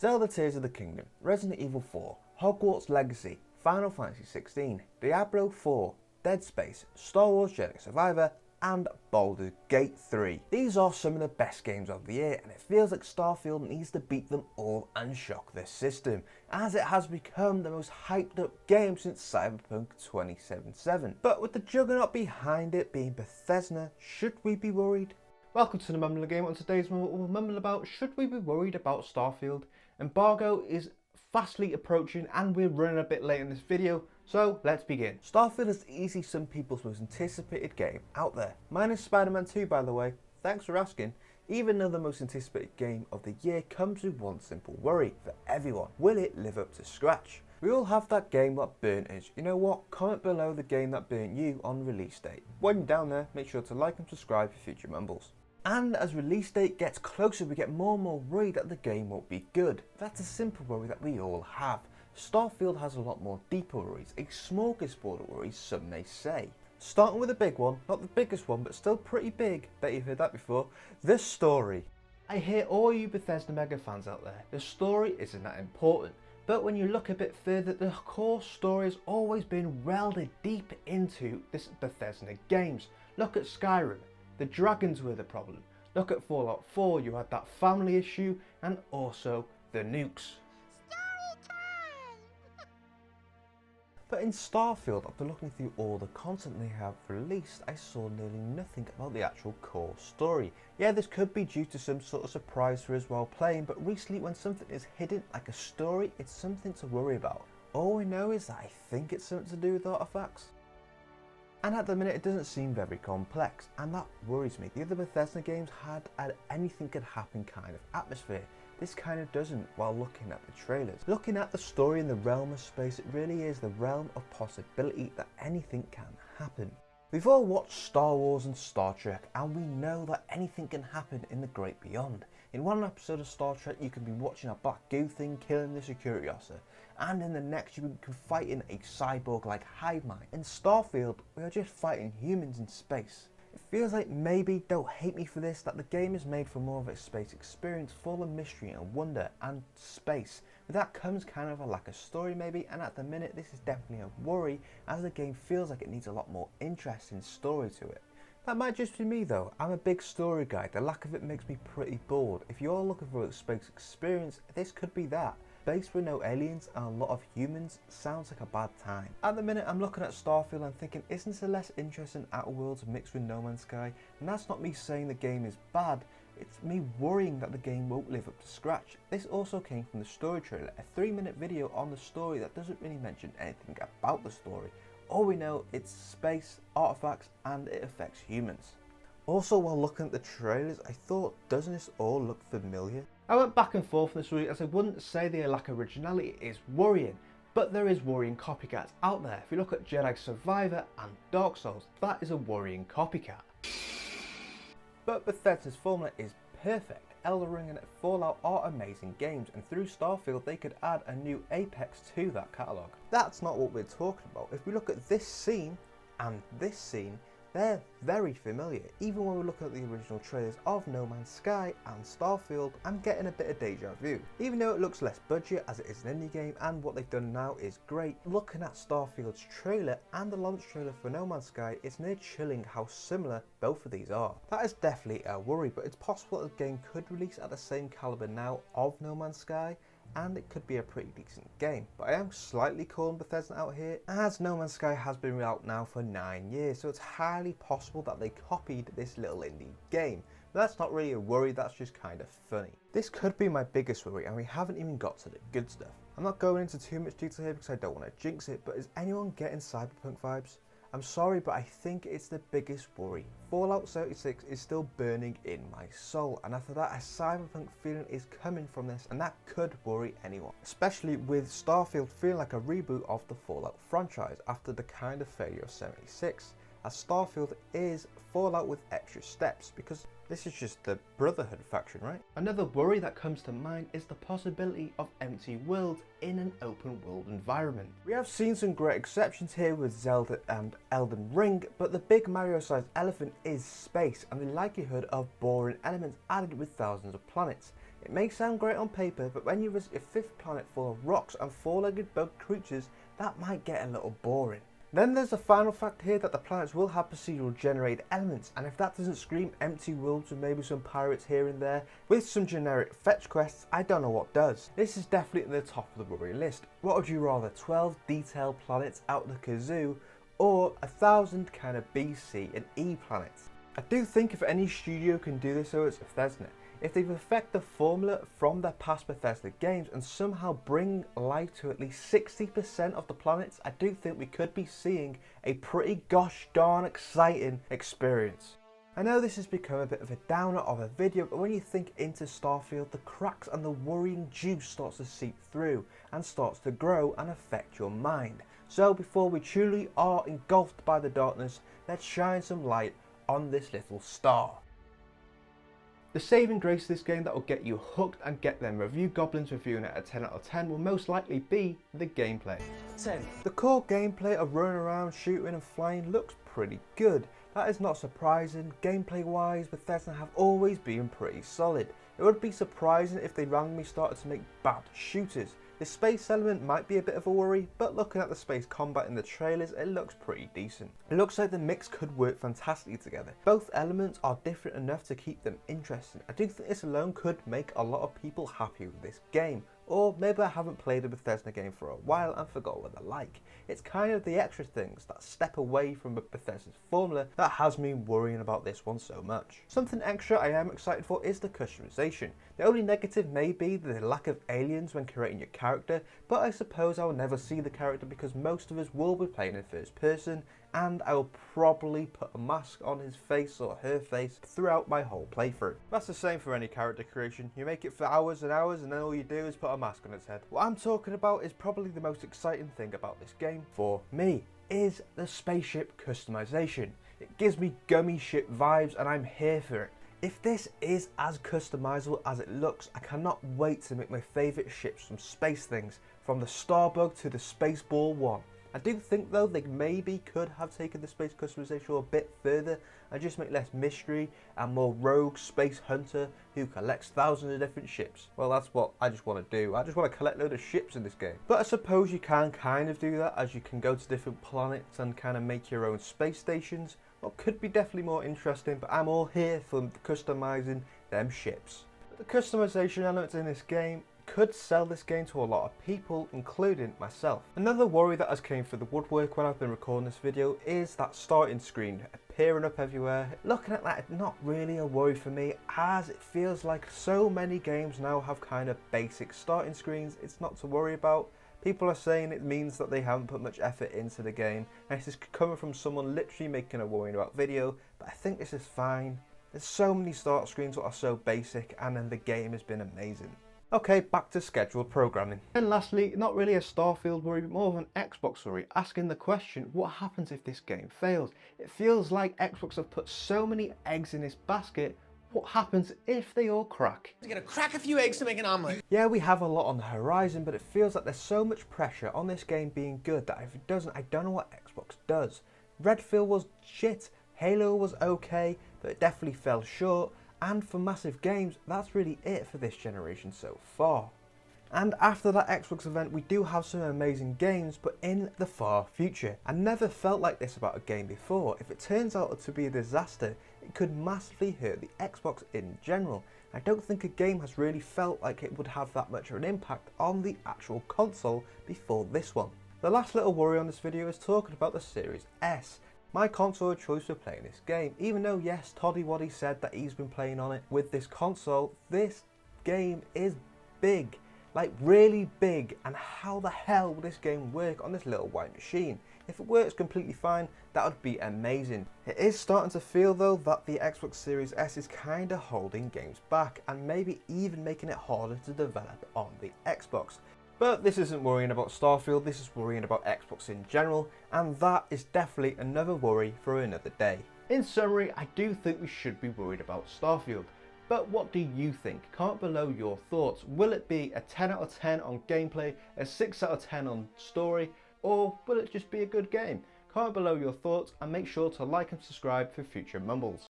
Zelda Tears of the Kingdom, Resident Evil 4, Hogwarts Legacy, Final Fantasy 16, Diablo 4, Dead Space, Star Wars Jedi Survivor, and Baldur's Gate 3. These are some of the best games of the year, and it feels like Starfield needs to beat them all and shock the system, as it has become the most hyped up game since Cyberpunk 2077. But with the juggernaut behind it being Bethesda, should we be worried? Welcome to the Mumble Game. On today's Mumble, we'll mumble about should we be worried about Starfield. Embargo is fastly approaching and we're running a bit late in this video, so let's begin. Starfield is easily some people's most anticipated game out there. Mine is Spider-Man 2, by the way, thanks for asking. Even though the most anticipated game of the year comes with one simple worry for everyone: will it live up to scratch? We all have that game that burnt us. You know what? Comment below the game that burnt you on release date. When you're down there, make sure to like and subscribe for future mumbles. And as release date gets closer, we get more and more worried that the game won't be good. That's a simple worry that we all have. Starfield has a lot more deeper worries, a smorgasbord of worries some may say. Starting with a big one, not the biggest one but still pretty big, bet you've heard that before, the story. I hear all you Bethesda mega fans out there, the story isn't that important. But when you look a bit further, the core story has always been welded deep into this Bethesda games. Look at Skyrim. The dragons were the problem. Look at Fallout 4, you had that family issue, and also the nukes. Story time! But in Starfield, after looking through all the content they have released, I saw nearly nothing about the actual core story. Yeah, this could be due to some sort of surprise for us while playing, but recently when something is hidden like a story, it's something to worry about. All we know is that I think it's something to do with artifacts. And at the minute it doesn't seem very complex, and that worries me. The other Bethesda games had an anything could happen kind of atmosphere. This kind of doesn't while looking at the trailers. Looking at the story in the realm of space, it really is the realm of possibility that anything can happen. We've all watched Star Wars and Star Trek, and we know that anything can happen in the great beyond. In one episode of Star Trek, you can be watching a black goo thing killing the security officer, and in the next you can fight in a cyborg like hive mind. In Starfield, we are just fighting humans in space. It feels like, maybe, don't hate me for this, that the game is made for more of a space experience full of mystery and wonder and space. With that comes kind of a lack of story maybe, and at the minute this is definitely a worry as the game feels like it needs a lot more interesting story to it. That might just be me though. I'm a big story guy. The lack of it makes me pretty bored. If you're looking for a space experience, this could be that. Space with no aliens and a lot of humans sounds like a bad time. At the minute I'm looking at Starfield and thinking, isn't this a less interesting Outer Worlds mixed with No Man's Sky? And that's not me saying the game is bad, it's me worrying that the game won't live up to scratch. This also came from the story trailer, a 3-minute video on the story that doesn't really mention anything about the story. All we know, it's space, artifacts, and it affects humans. Also, while looking at the trailers, I thought, doesn't this all look familiar? I went back and forth this week as I wouldn't say they lack originality is worrying, but there is worrying copycats out there. If you look at Jedi Survivor and Dark Souls, that is a worrying copycat. But Bethesda's formula is perfect. Elden Ring and Fallout are amazing games, and through Starfield they could add a new Apex to that catalogue. That's not what we're talking about. If we look at this scene and this scene, they're very familiar. Even when we look at the original trailers of No Man's Sky and Starfield, I'm getting a bit of deja vu. Even though it looks less budget as it is an indie game and what they've done now is great, looking at Starfield's trailer and the launch trailer for No Man's Sky, it's near chilling how similar both of these are. That is definitely a worry, but it's possible that the game could release at the same caliber now of No Man's Sky, and it could be a pretty decent game. But I am slightly calling Bethesda out here, as No Man's Sky has been out now for 9 years, so it's highly possible that they copied this little indie game. But that's not really a worry, that's just kind of funny. This could be my biggest worry, and we haven't even got to the good stuff. I'm not going into too much detail here because I don't want to jinx it, but is anyone getting Cyberpunk vibes? I'm sorry, but I think it's the biggest worry. Fallout 76 is still burning in my soul, and after that a Cyberpunk feeling is coming from this, and that could worry anyone. Especially with Starfield feeling like a reboot of the Fallout franchise after the kind of failure of 76. As Starfield is Fallout with extra steps, because this is just the Brotherhood faction, right? Another worry that comes to mind is the possibility of empty worlds in an open world environment. We have seen some great exceptions here with Zelda and Elden Ring, but the big Mario-sized elephant is space and the likelihood of boring elements added with thousands of planets. It may sound great on paper, but when you visit a fifth planet full of rocks and four-legged bug creatures, that might get a little boring. Then there's the final fact here that the planets will have procedural generated elements, and if that doesn't scream empty worlds with maybe some pirates here and there, with some generic fetch quests, I don't know what does. This is definitely at the top of the worry list. What would you rather, 12 detailed planets out the kazoo, or 1,000 kind of B, C and E planets? I do think if any studio can do this, so it's Bethesda. If they perfect the formula from their past Bethesda games and somehow bring life to at least 60% of the planets, I do think we could be seeing a pretty gosh darn exciting experience. I know this has become a bit of a downer of a video, but when you think into Starfield, the cracks and the worrying juice starts to seep through and starts to grow and affect your mind. So before we truly are engulfed by the darkness, let's shine some light on this little star. The saving grace of this game that will get you hooked and get them review goblins reviewing it at 10 out of 10 will most likely be the gameplay. 10. The core gameplay of running around, shooting and flying looks pretty good. That is not surprising. Gameplay wise, Bethesda have always been pretty solid. It would be surprising if they randomly started to make bad shooters. The space element might be a bit of a worry, but looking at the space combat in the trailers, it looks pretty decent. It looks like the mix could work fantastically together. Both elements are different enough to keep them interesting. I do think this alone could make a lot of people happy with this game. Or maybe I haven't played a Bethesda game for a while and forgot what they're like. It's kind of the extra things that step away from Bethesda's formula that has me worrying about this one so much. Something extra I am excited for is the customization. The only negative may be the lack of aliens when creating your character, but I suppose I will never see the character because most of us will be playing in first person, and I will probably put a mask on his face or her face throughout my whole playthrough. That's the same for any character creation. You make it for hours and hours and then all you do is put a mask on its head. What I'm talking about is probably the most exciting thing about this game for me, is the spaceship customization. It gives me gummy ship vibes and I'm here for it. If this is as customizable as it looks, I cannot wait to make my favourite ships from space things, from the Starbug to the Spaceball 1. I do think though they maybe could have taken the space customization a bit further and just make less mystery and more rogue space hunter who collects thousands of different ships. Well, that's what I just want to do. I just want to collect loads of ships in this game. But I suppose you can kind of do that, as you can go to different planets and kind of make your own space stations. What could be definitely more interesting, but I'm all here for customizing them ships. But the customization elements in this game could sell this game to a lot of people, including myself. Another worry that has came through the woodwork when I've been recording this video is that starting screen appearing up everywhere. Looking at that, it's not really a worry for me, as it feels like so many games now have kind of basic starting screens. It's not to worry about. People are saying it means that they haven't put much effort into the game, and this is coming from someone literally making a worrying about video, but I think this is fine. There's so many start screens that are so basic, and then the game has been amazing. Okay, back to scheduled programming. And lastly, not really a Starfield worry, but more of an Xbox worry, asking the question, what happens if this game fails? It feels like Xbox have put so many eggs in this basket. What happens if they all crack? You're gonna crack a few eggs to make an omelette. Yeah, we have a lot on the horizon, but it feels like there's so much pressure on this game being good that if it doesn't, I don't know what Xbox does. Redfall was shit, Halo was okay, but it definitely fell short. And for massive games, that's really it for this generation so far. And after that Xbox event, we do have some amazing games, but in the far future. I never felt like this about a game before. If it turns out to be a disaster, it could massively hurt the Xbox in general. I don't think a game has really felt like it would have that much of an impact on the actual console before this one. The last little worry on this video is talking about the Series S. My console of choice for playing this game, even though yes, Toddy Waddy said that he's been playing on it with this console, this game is big, like really big, and how the hell will this game work on this little white machine? If it works completely fine, that would be amazing. It is starting to feel though that the Xbox Series S is kinda holding games back and maybe even making it harder to develop on the Xbox. But this isn't worrying about Starfield, this is worrying about Xbox in general, and that is definitely another worry for another day. In summary, I do think we should be worried about Starfield. But what do you think? Comment below your thoughts. Will it be a 10 out of 10 on gameplay, a 6 out of 10 on story, or will it just be a good game? Comment below your thoughts and make sure to like and subscribe for future mumbles.